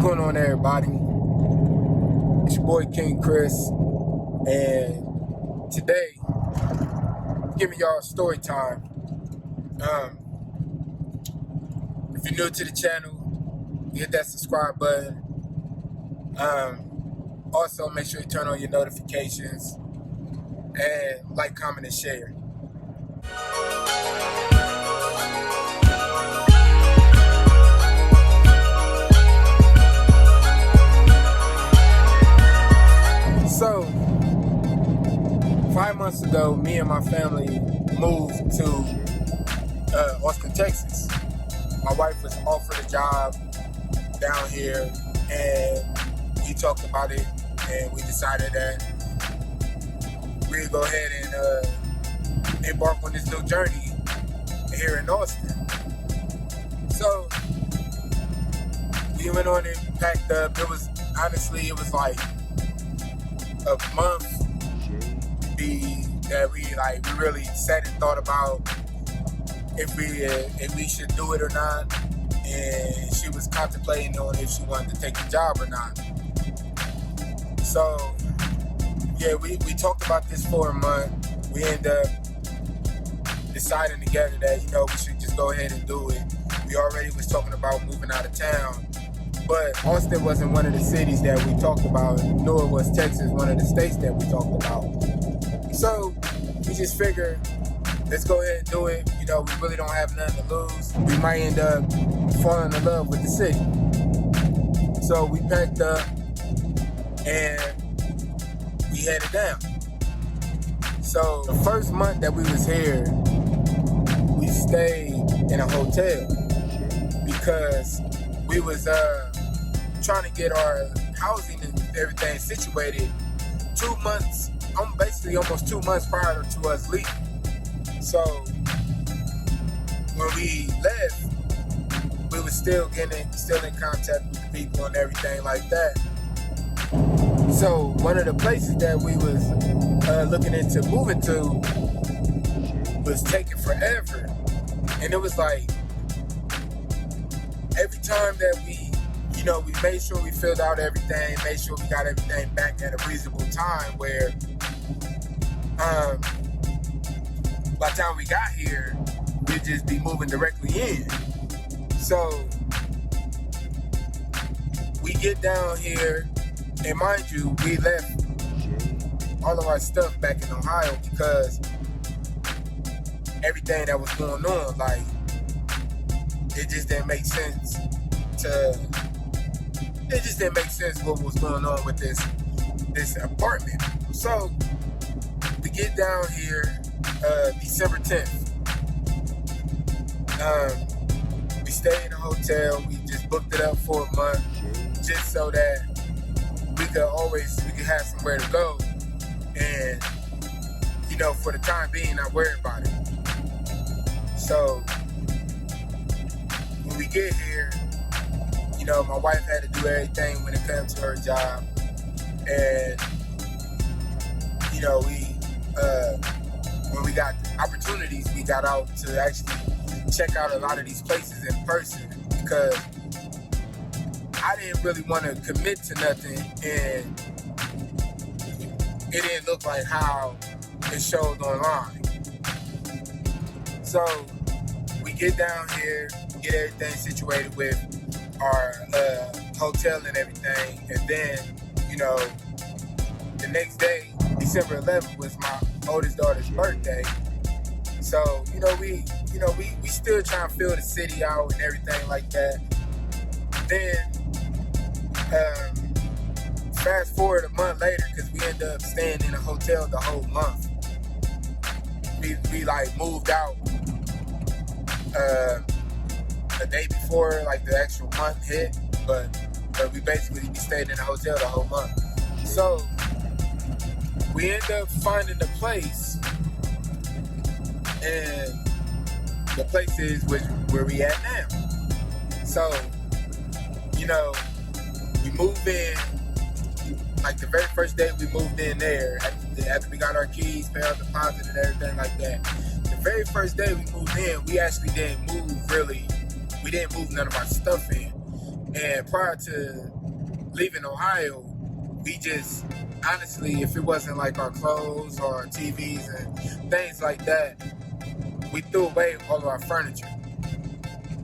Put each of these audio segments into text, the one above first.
going on, everybody? It's your boy King Khris, and today, giving y'all story time. If you're new to the channel, hit that subscribe button. Also, make sure you turn on your notifications and like, comment, and share. So, 5 months ago, me and my family moved to Austin, Texas. My wife was offered a job down here, and we talked about it, and we decided that we'd go ahead and embark on this new journey here in Austin. So, we went on and packed up. It was like a month that we really sat and thought about if we should do it or not, and she was contemplating on if she wanted to take the job or not. So yeah, we talked about this for a month. We ended up deciding together that we should just go ahead and do it. We already was talking about moving out of town, but Austin wasn't one of the cities that we talked about, nor was Texas one of the states that we talked about. So we just figured, let's go ahead and do it. We really don't have nothing to lose. We might end up falling in love with the city. So we packed up and we headed down. So the first month that we was here, we stayed in a hotel because we was trying to get our housing and everything situated 2 months, basically almost 2 months prior to us leaving. So when we left, we was still in contact with the people and everything like that. So one of the places that we was looking into moving to was taking forever, and it was like every time that we made sure we filled out everything, made sure we got everything back at a reasonable time, where by the time we got here, we'd just be moving directly in. So we get down here, and mind you, we left all of our stuff back in Ohio because everything that was going on, it just didn't make sense what was going on with this apartment. So we get down here December 10th. We stayed in a hotel. We just booked it up for a month just so that we could have somewhere to go, and for the time being, not worry about it. So when we get here, my wife had to do everything when it comes to her job, and when we got opportunities, we got out to actually check out a lot of these places in person, because I didn't really want to commit to nothing, and it didn't look like how it showed online. So we get down here, get everything situated with our hotel and everything, and then the next day, December 11th, was my oldest daughter's birthday. So we still trying to fill the city out and everything like that. Then fast forward a month later, because we ended up staying in a hotel the whole month. We moved out a day before the actual month hit, but we stayed in a hotel the whole month. So we end up finding a place, and the place is where we at now. So we move in. The very first day we moved in there, after we got our keys, paid our deposit and everything like that. The very first day we moved in, we actually didn't move none of our stuff in. And prior to leaving Ohio, we just, honestly, if it wasn't like our clothes or our TVs and things like that, we threw away all of our furniture.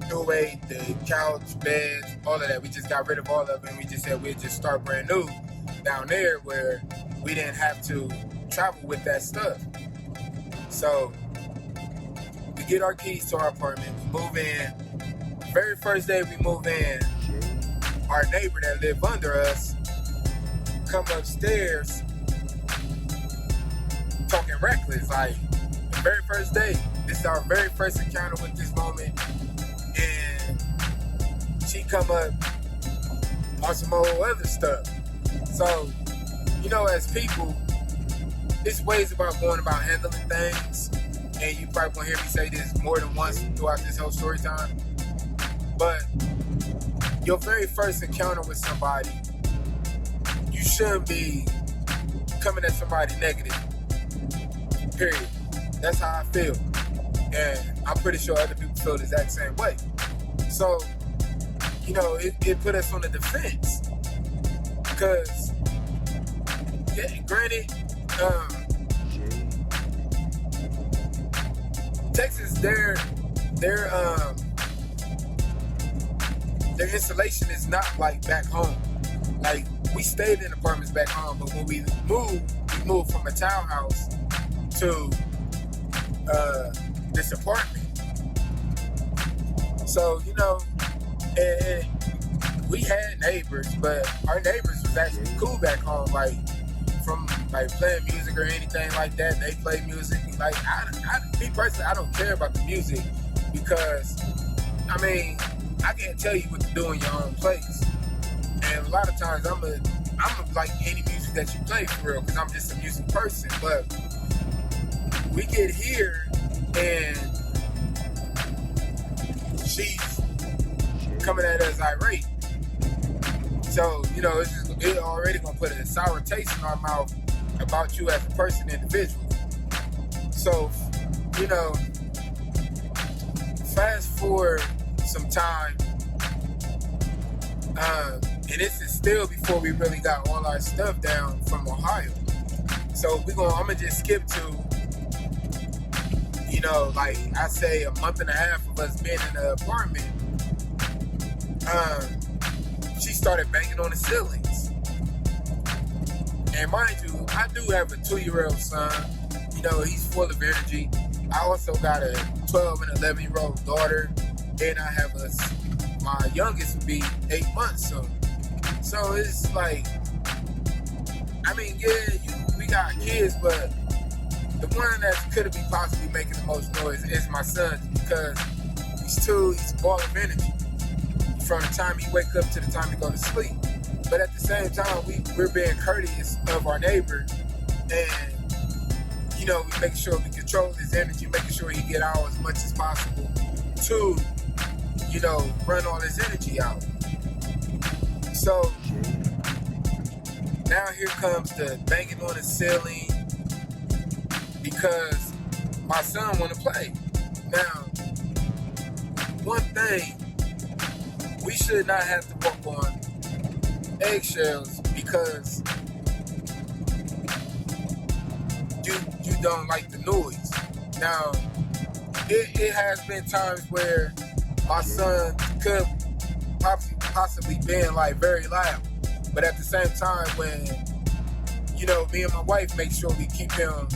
Threw away the couch, beds, all of that. We just got rid of all of it, and we just said we'd just start brand new down there where we didn't have to travel with that stuff. So we get our keys to our apartment, we move in. Very first day we move in, our neighbor that lived under us come upstairs talking reckless. Like, the very first day, this is our very first encounter with this moment, and she come up on some old other stuff. So, you know, as people, there's ways about going about handling things, and you probably won't hear me say this more than once throughout this whole story time, but your very first encounter with somebody, you shouldn't be coming at somebody negative, period. That's how I feel, and I'm pretty sure other people feel the exact same way. So, you know, it put us on the defense, because, yeah, granted, Texas, their installation is not like back home. Like, we stayed in apartments back home, but when we moved from a townhouse to this apartment. So, you know, and we had neighbors, but our neighbors was actually cool back home. Like, from like playing music or anything like that, they play music. Like, me personally, I don't care about the music, because, I mean, I can't tell you what to do in your own place. And a lot of times I'm like any music that you play, for real, because I'm just a music person. But we get here and she's coming at us irate. So, you know, it already gonna put a sour taste in our mouth about you as a person, individually. So, you know, fast forward some time, and this is still before we really got all our stuff down from Ohio. So I'm gonna just skip to, you know, like I say, a month and a half of us being in the apartment. She started banging on the ceilings. And mind you, I do have a 2-year-old son. You know, he's full of energy. I also got a 12 and 11-year-old daughter. And I have my youngest will be 8 months soon. So it's like, I mean, yeah, we got kids, but the one that could be possibly making the most noise is my son, because he's a ball of energy from the time he wake up to the time he go to sleep. But at the same time, we're being courteous of our neighbor, and, you know, we make sure we control his energy, making sure he get out as much as possible to, you know, run all his energy out. So now here comes the banging on the ceiling, because my son want to play. Now, one thing, we should not have to walk on eggshells because you don't like the noise. Now, it has been times where my son could possibly been like very loud, but at the same time, when, you know, me and my wife make sure we keep him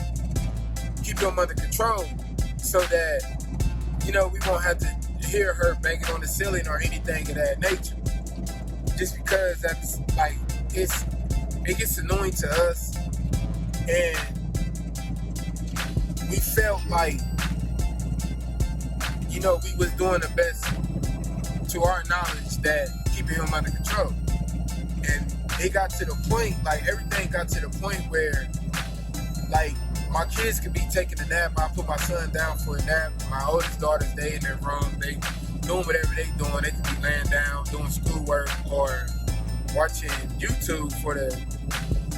under control, so that, you know, we won't have to hear her banging on the ceiling or anything of that nature. Just because that's like, it gets annoying to us, and we felt like, you know, we was doing the best to our knowledge that keeping him under control. And it got to the point, like, everything got to the point where, like, my kids could be taking a nap. I put my son down for a nap. My oldest daughters, they in their room. They doing whatever they doing. They could be laying down, doing schoolwork, or watching YouTube for the,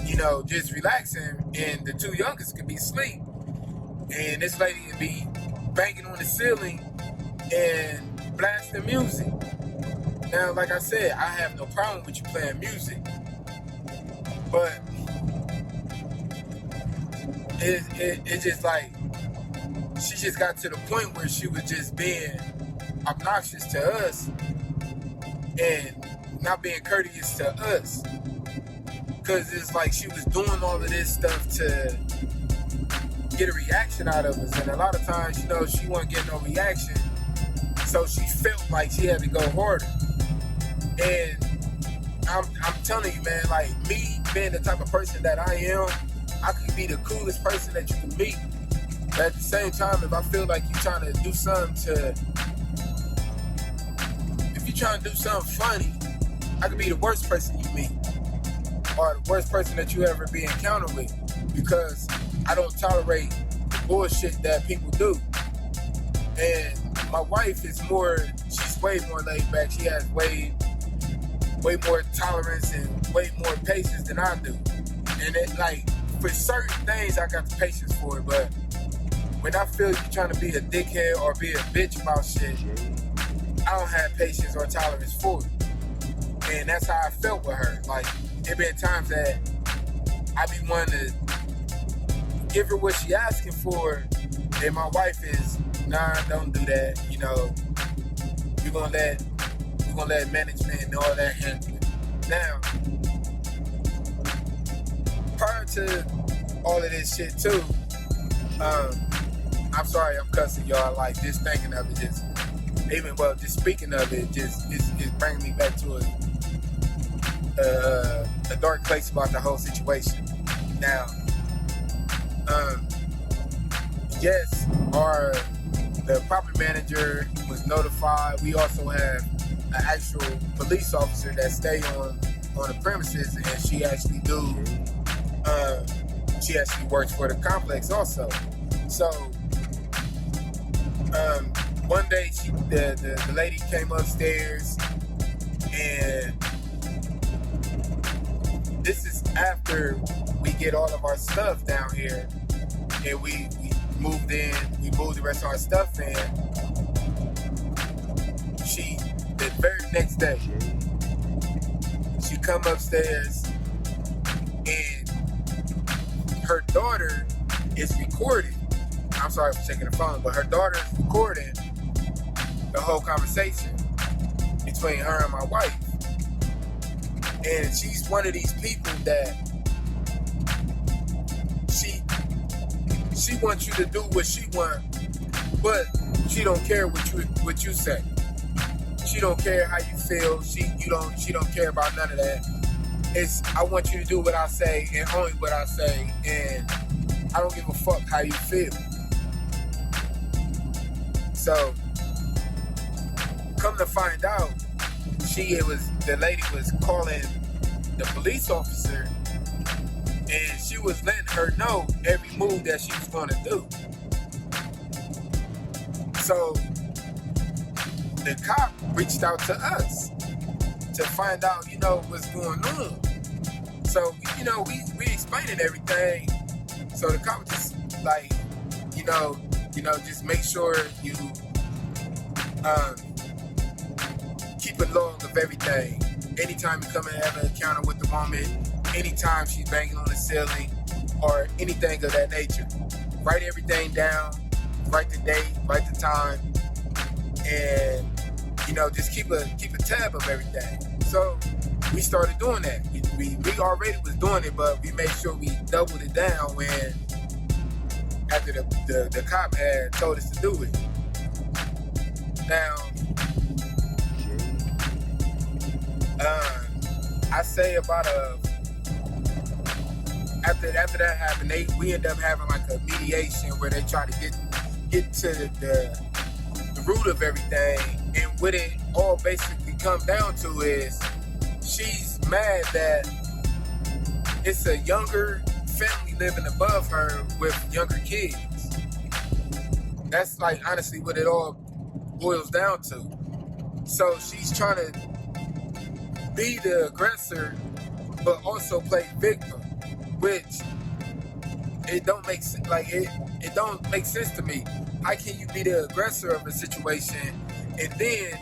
you know, just relaxing. And the two youngest could be asleep. And this lady could be banging on the ceiling and blasting music. Now, like I said, I have no problem with you playing music, but it's just like she just got to the point where she was just being obnoxious to us and not being courteous to us. Because it's like she was doing all of this stuff to get a reaction out of us. And a lot of times, you know, she wasn't getting no reaction. So she felt like she had to go harder. And I'm telling you, man, like me being the type of person that I am, I could be the coolest person that you can meet. But at the same time, if I feel like you're trying to do something funny, I could be the worst person you meet. Or the worst person that you ever be encountered with, because I don't tolerate the bullshit that people do. And my wife is she's way more laid back. She has way more tolerance and way more patience than I do. And it, like, for certain things I got the patience for it, but when I feel you trying to be a dickhead or be a bitch about shit, I don't have patience or tolerance for it. And that's how I felt with her. Like, there been times that I be wanting to give her what she asking for, and my wife is, nah, don't do that. You know, we're gonna let management and all that handle it. Now, prior to all of this shit too, I'm sorry I'm cussing y'all. Like, just thinking of it, just speaking of it, it's bringing me back to a dark place about the whole situation. Now, yes, the property manager was notified. We also have an actual police officer that stay on the premises, and she actually works for the complex also. So, one day the lady came upstairs, and this is after we get all of our stuff down here, and we moved in. We moved the rest of our stuff in. The very next day, she come upstairs, and her daughter is recording. I'm sorry for checking the phone, but her daughter is recording the whole conversation between her and my wife. And she's one of these people that she wants you to do what she wants, but she don't care what you say. She don't care how you feel. She don't care about none of that. It's, I want you to do what I say and only what I say, and I don't give a fuck how you feel. So, come to find out, the lady was calling the police officer, and she was letting her know every move that she was going to do. So, the cop reached out to us to find out, what's going on. So, we explaining everything. So the cop just like, just make sure you keep a log of everything. Anytime you come and have an encounter with the woman, anytime she's banging on the ceiling or anything of that nature, write everything down, write the date, write the time, and just keep a tab of everything. So we started doing that. We already was doing it, but we made sure we doubled it down after the cop had told us to do it. Now, I say about after that happened, we ended up having like a mediation where they try to get to the root of everything, and what it all basically come down to is she's mad that it's a younger family living above her with younger kids. That's like honestly what it all boils down to. So she's trying to be the aggressor but also play victim, which it don't make sense. Like it don't make sense to me. How can you be the aggressor of a situation and then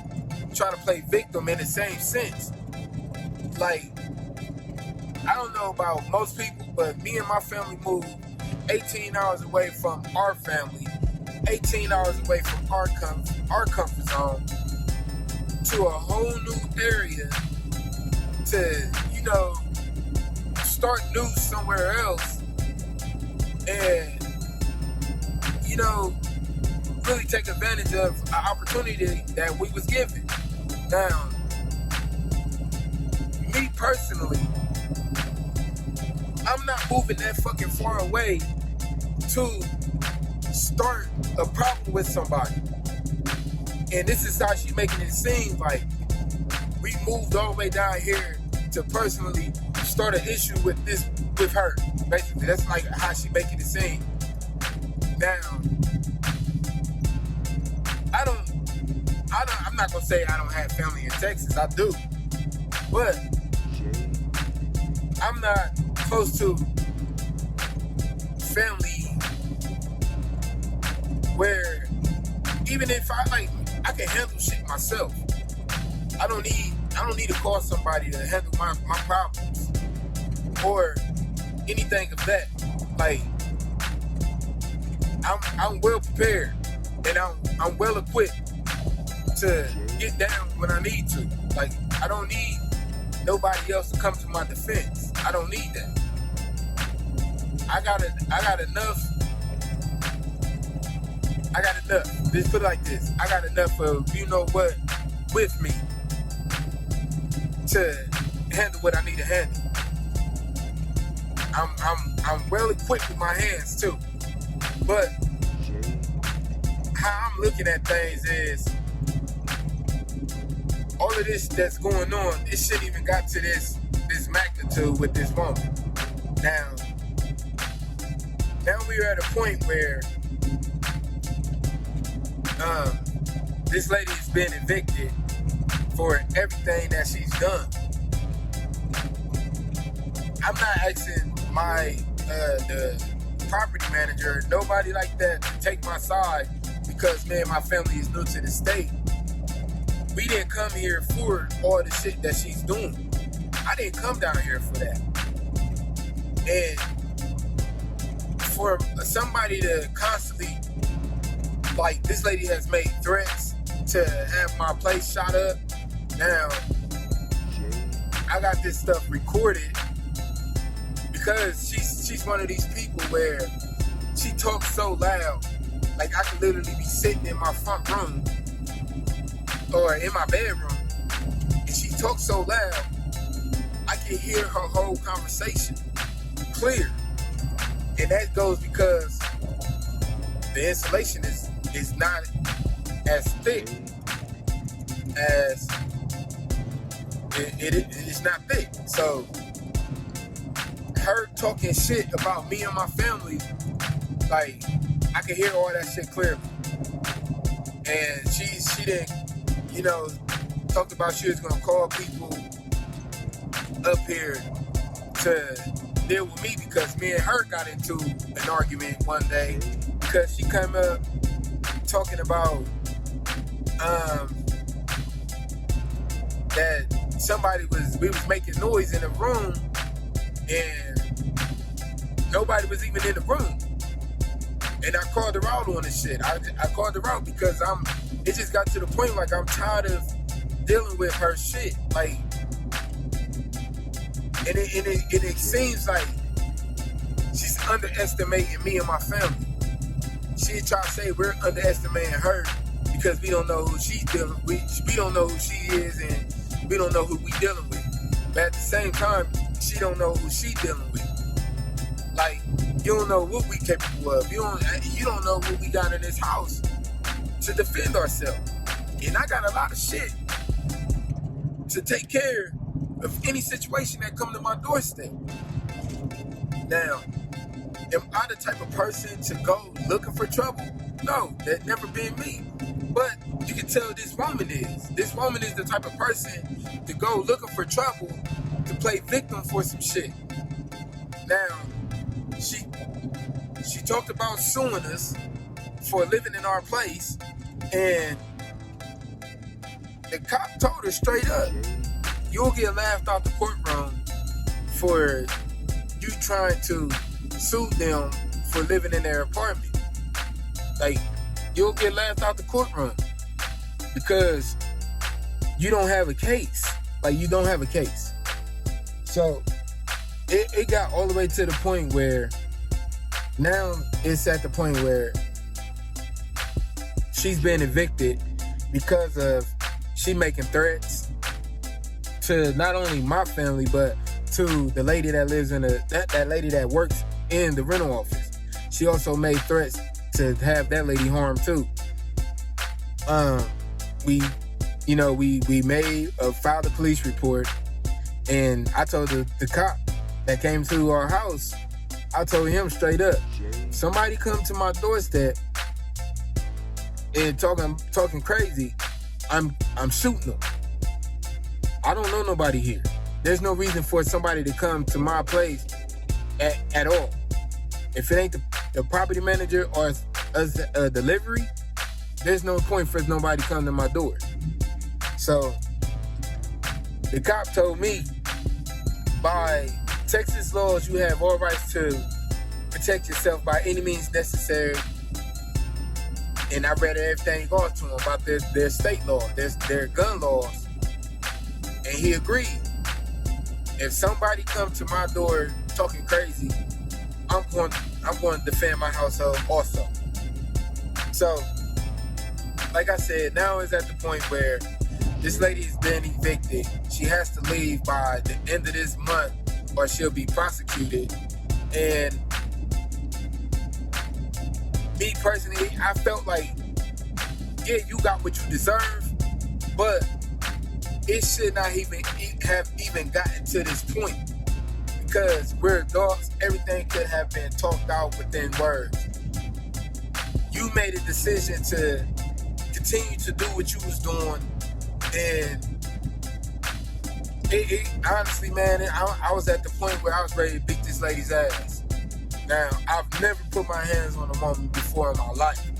try to play victim in the same sense. Like, I don't know about most people, but me and my family moved 18 hours away from our family, 18 hours away from our comfort zone, to a whole new area to, you know, start new somewhere else and, you know, really take advantage of an opportunity that we was given. Now, me personally, I'm not moving that fucking far away to start a problem with somebody. And this is how she making it seem like we moved all the way down here to personally start an issue with her. Basically, that's like how she making it seem. Now, I'm not gonna say I don't have family in Texas. I do, but I'm not close to family where even if I can handle shit myself. I don't need to call somebody to handle my problems or anything of that. Like, I'm well prepared and I'm well equipped to get down when I need to. Like, I don't need nobody else to come to my defense. I don't need that. I got enough. Just put it like this. I got enough of, you know what, with me to handle what I need to handle. I'm well equipped with my hands too. But how I'm looking at things is all of this that's going on, it shouldn't even got to this magnitude with this woman. Now we're at a point where this lady has been evicted for everything that she's done. I'm not asking the property manager, nobody like that, to take my side because me and my family is new to the state. We didn't come here for all the shit that she's doing. I didn't come down here for that. And for somebody to constantly, like, this lady has made threats to have my place shot up. Now, I got this stuff recorded because she's one of these people where she talks so loud. Like, I could literally be sitting in my front room or in my bedroom and she talks so loud, I can hear her whole conversation clear. And that goes because the insulation is not as thick as it's not thick. So her talking shit about me and my family, like, I can hear all that shit clearly. And she didn't, you know, talked about she was gonna call people up here to deal with me because me and her got into an argument one day because she came up talking about that we was making noise in the room and nobody was even in the room. And I called her out on this shit. I called her out because it just got to the point like I'm tired of dealing with her shit. Like, and it seems like she's underestimating me and my family. She try to say we're underestimating her because we don't know who she's dealing with. We don't know who she is and we don't know who we dealing with. But at the same time, she don't know who she dealing with. Like, you don't know what we capable of. You don't know what we got in this house to defend ourselves. And I got a lot of shit to take care of any situation that come to my doorstep. Now, am I the type of person to go looking for trouble? No, that never been me. But you can tell this woman is. This woman is the type of person to go looking for trouble, to play victim for some shit. Now, she talked about suing us for living in our place, and The cop told her straight up, you'll get laughed out the courtroom for you trying to sue them for living in their apartment. Like, you'll get laughed out the courtroom because you don't have a case. Like, you don't have a case. So it got all the way to the point where now it's at the point where she's been evicted because of she making threats to not only my family but to the lady that lives in that lady that works in the rental office. She also made threats to have that lady harmed too. We filed a police report, and I told the cop that came to our house, I told him straight up, somebody come to my doorstep and talking crazy, I'm shooting them. I don't know nobody here. There's no reason for somebody to come to my place at all. If it ain't the property manager or a delivery, there's no point for nobody to come to my door. So the cop told me, by Texas laws, you have all rights to protect yourself by any means necessary. And I read everything off to him about their state law, their gun laws. And he agreed. If somebody comes to my door talking crazy, I'm going to defend my household also. So, like I said, now it's at the point where this lady's been evicted. She has to leave by the end of this month or she'll be prosecuted. And me personally, I felt like, yeah, you got what you deserve, but it should not have even gotten to this point, because we're adults. Everything could have been talked out within words. You made a decision to continue to do what you was doing, and it honestly, man, I was at the point where I was ready to beat this lady's ass. Now, I've never put my hands on a woman before in my life,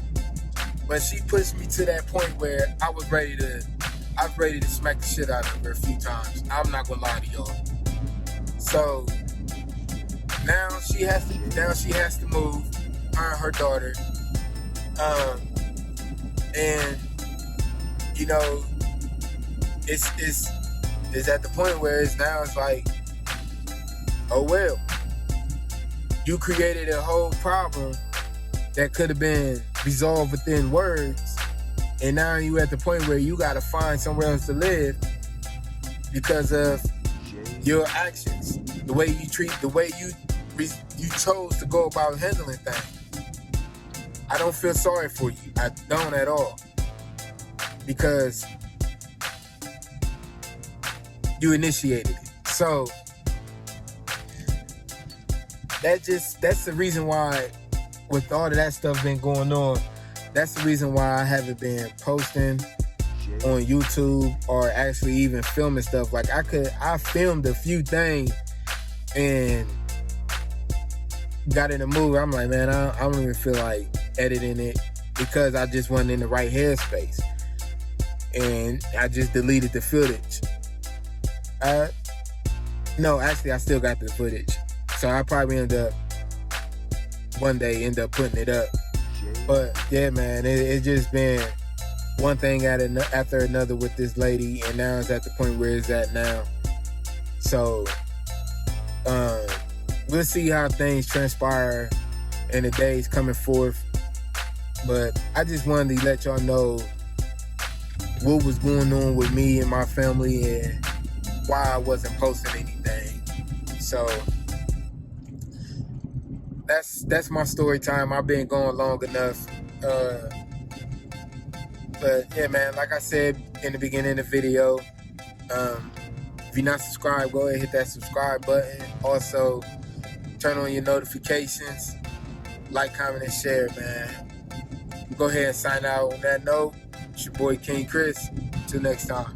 but she pushed me to that point where I was ready to smack the shit out of her a few times. I'm not gonna lie to y'all. So now she has to move, her and her daughter. And you know, it's at the point where it's like, oh well, you created a whole problem that could have been resolved within words, and now you at the point where you gotta find somewhere else to live because of your actions, the way you chose to go about handling things. I don't feel sorry for you. I don't at all, because you initiated it. So that's the reason why, with all of that stuff been going on, that's the reason why I haven't been posting on YouTube or actually even filming stuff. Like I filmed a few things and got in the mood. I'm like, man, I don't even feel like editing it because I just wasn't in the right headspace. And I just deleted the footage. No, actually, I still got the footage. So I probably one day end up putting it up. But yeah, man, it's just been one thing after another with this lady, and now it's at the point where it's at now. So we'll see how things transpire in the days coming forth. But I just wanted to let y'all know what was going on with me and my family and why I wasn't posting anything. So that's my story time. I've been going long enough. But yeah, man, like I said in the beginning of the video, if you're not subscribed, go ahead and hit that subscribe button. Also, turn on your notifications, like, comment, and share, man. Go ahead and sign out on that note. It's your boy King Khris. Till next time.